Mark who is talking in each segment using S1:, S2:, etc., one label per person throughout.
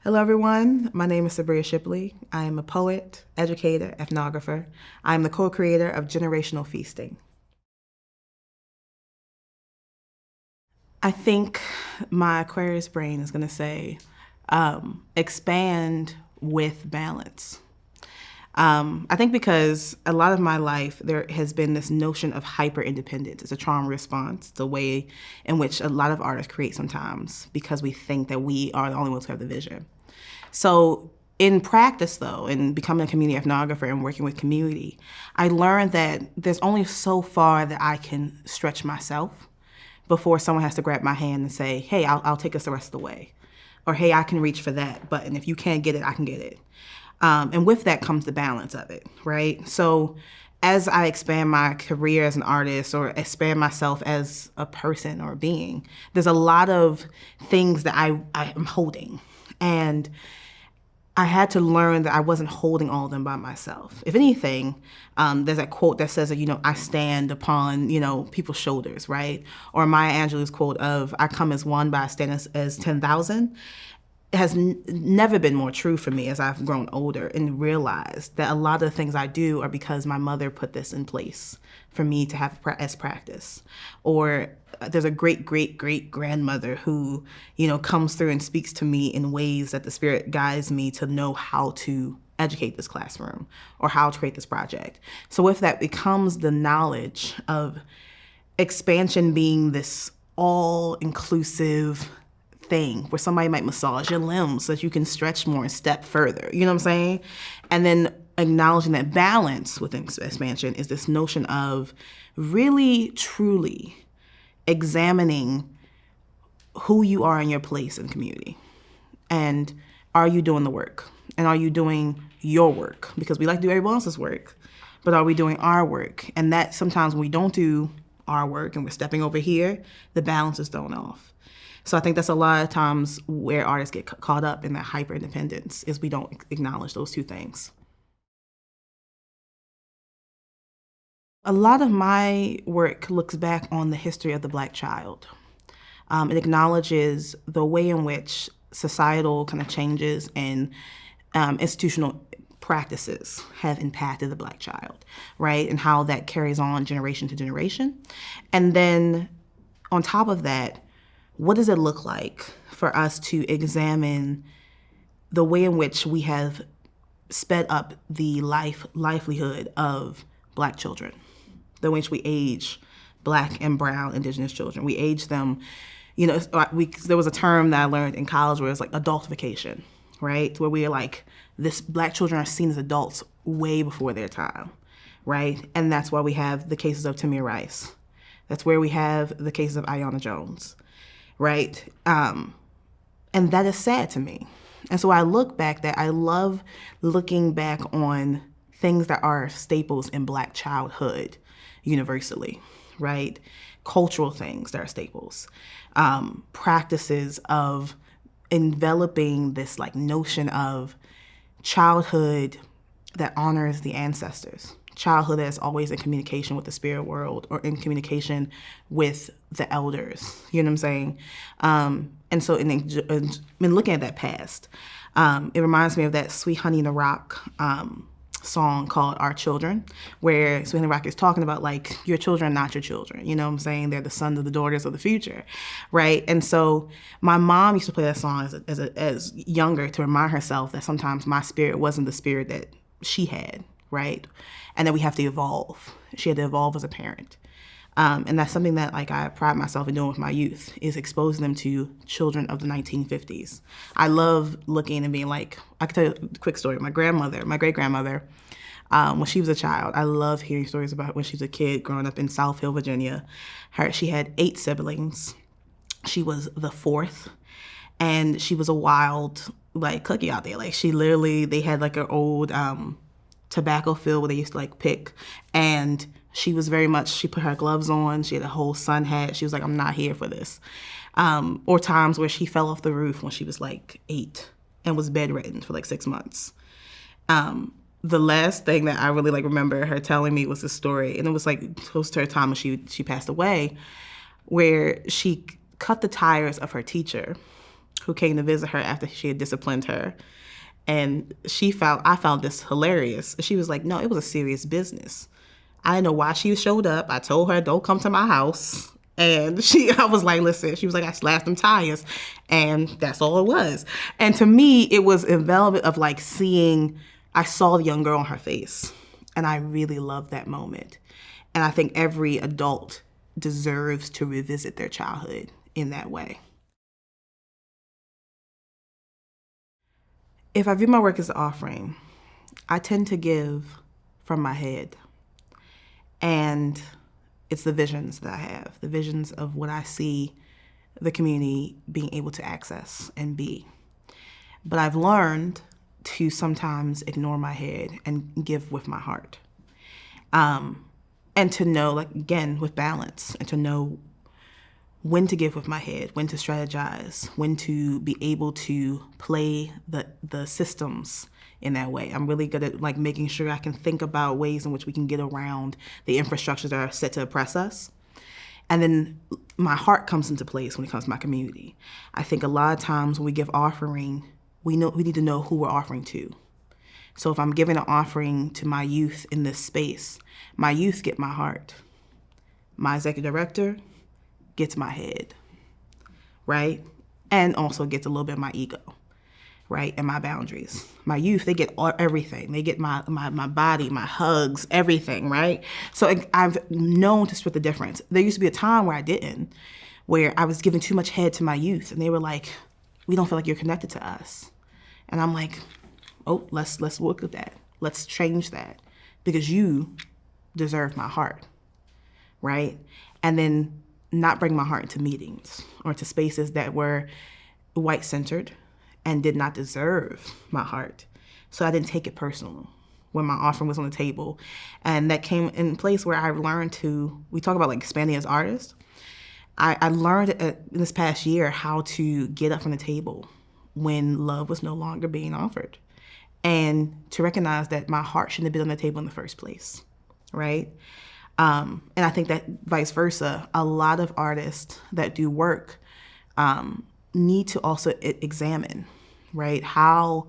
S1: Hello, everyone. My name is Sabriaya Shipley. I am a poet, educator, ethnographer. I am the co-creator of Generational Feasting. I think my Aquarius brain is going to say, expand with balance. I think because a lot of my life, there has been this notion of hyper-independence. It's a trauma response. It's a way in which a lot of artists create sometimes because we think that we are the only ones who have the vision. So in practice, though, in becoming a community ethnographer and working with community, I learned that there's only so far that I can stretch myself before someone has to grab my hand and say, hey, I'll take us the rest of the way. Or, hey, I can reach for that button. If you can't get it, I can get it. And with that comes the balance of it, right? So as I expand my career as an artist or expand myself as a person or a being, there's a lot of things that I am holding. And I had to learn that I wasn't holding all of them by myself. If anything, there's that quote that says that, I stand upon, people's shoulders, right? Or Maya Angelou's quote of, I come as one, but I stand as 10,000. It has never been more true for me as I've grown older and realized that a lot of the things I do are because my mother put this in place for me to have as practice. Or there's a great-great-great-grandmother who, comes through and speaks to me in ways that the Spirit guides me to know how to educate this classroom or how to create this project. So with that becomes the knowledge of expansion being this all-inclusive thing where somebody might massage your limbs so that you can stretch more and step further. You know what I'm saying? And then acknowledging that balance within expansion is this notion of really, truly examining who you are in your place in the community. And are you doing the work? And are you doing your work? Because we like to do everyone else's work, but are we doing our work? And that sometimes when we don't do our work and we're stepping over here, the balance is thrown off. So I think that's a lot of times where artists get caught up in that hyper-independence is we don't acknowledge those two things. A lot of my work looks back on the history of the Black child. It acknowledges the way in which societal kind of changes and institutional practices have impacted the Black child, right? And how that carries on generation to generation. And then on top of that, what does it look like for us to examine the way in which we have sped up the livelihood of Black children, the way in which we age Black and brown Indigenous children. We age them, there was a term that I learned in college where it's like adultification, right? Where we're like, Black children are seen as adults way before their time, right? And that's why we have the cases of Tamir Rice. That's where we have the cases of Aiyana Jones. Right? And that is sad to me. And so I look back that I love looking back on things that are staples in Black childhood universally, right? Cultural things that are staples. Practices of enveloping this notion of childhood that honors the ancestors. Childhood that is always in communication with the spirit world or in communication with the elders, you know what I'm saying? And so in looking at that past, it reminds me of that Sweet Honey in the Rock song called Our Children, where Sweet Honey in the Rock is talking about your children are not your children, you know what I'm saying? They're the sons of the daughters of the future, right? And so my mom used to play that song as younger to remind herself that sometimes my spirit wasn't the spirit that she had, right? And that we have to evolve. She had to evolve as a parent. And that's something that I pride myself in doing with my youth, is exposing them to children of the 1950s. I love looking and being I can tell you a quick story. My great-grandmother, when she was a child, I love hearing stories about when she was a kid growing up in South Hill, Virginia. She had 8 siblings. She was the 4th. And she was a wild, cookie out there. They had an old tobacco field where they used to pick, and she was very much, she put her gloves on, she had a whole sun hat, she was like, I'm not here for this. Or times where she fell off the roof when she was 8 and was bedridden for 6 months. The last thing that I really remember her telling me was this story, and it was close to her time when she passed away, where she cut the tires of her teacher who came to visit her after she had disciplined her. And I found this hilarious. She was like, no, it was a serious business. I didn't know why she showed up. I told her, don't come to my house. And I was like, listen, she was like, I slashed them tires. And that's all it was. And to me, it was envelopment of like I saw the young girl on her face. And I really loved that moment. And I think every adult deserves to revisit their childhood in that way. If I view my work as an offering, I tend to give from my head. And it's the visions that I have, the visions of what I see the community being able to access and be. But I've learned to sometimes ignore my head and give with my heart. And to know, like, again, with balance, and to know when to give with my head, when to strategize, when to be able to play the systems in that way. I'm really good at like making sure I can think about ways in which we can get around the infrastructures that are set to oppress us. And then my heart comes into place when it comes to my community. I think a lot of times when we give offering, we need to know who we're offering to. So if I'm giving an offering to my youth in this space, my youth get my heart. My executive director gets my head, right? And also gets a little bit of my ego, right? And my boundaries. My youth, they get everything. They get my body, my hugs, everything, right? So I've known to split the difference. There used to be a time where I didn't, where I was giving too much head to my youth, and they were like, we don't feel like you're connected to us. And I'm like, oh, let's work with that. Let's change that, because you deserve my heart, right? And then not bring my heart into meetings or to spaces that were white-centered and did not deserve my heart. So I didn't take it personal when my offering was on the table. And that came in place where I learned we talk about like expanding as artists. I learned in this past year how to get up from the table when love was no longer being offered. And to recognize that my heart shouldn't have been on the table in the first place, right? And I think that vice versa, a lot of artists that do work need to also examine, right? How,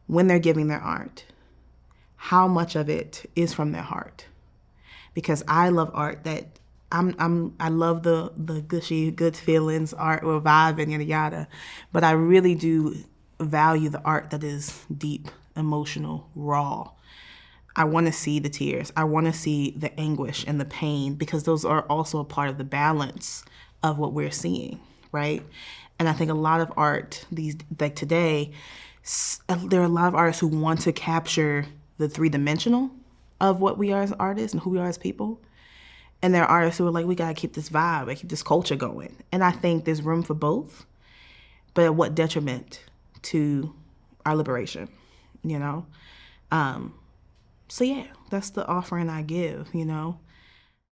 S1: when they're giving their art, how much of it is from their heart? Because I love art that I love the gushy, good feelings, art or vibe and yada yada, but I really do value the art that is deep, emotional, raw. I want to see the tears. I want to see the anguish and the pain, because those are also a part of the balance of what we're seeing, right? And I think a lot of art today, there are a lot of artists who want to capture the three-dimensional of what we are as artists and who we are as people. And there are artists who are like, we gotta keep this vibe, keep this culture going. And I think there's room for both, but at what detriment to our liberation, you know? So yeah, that's the offering I give, you know?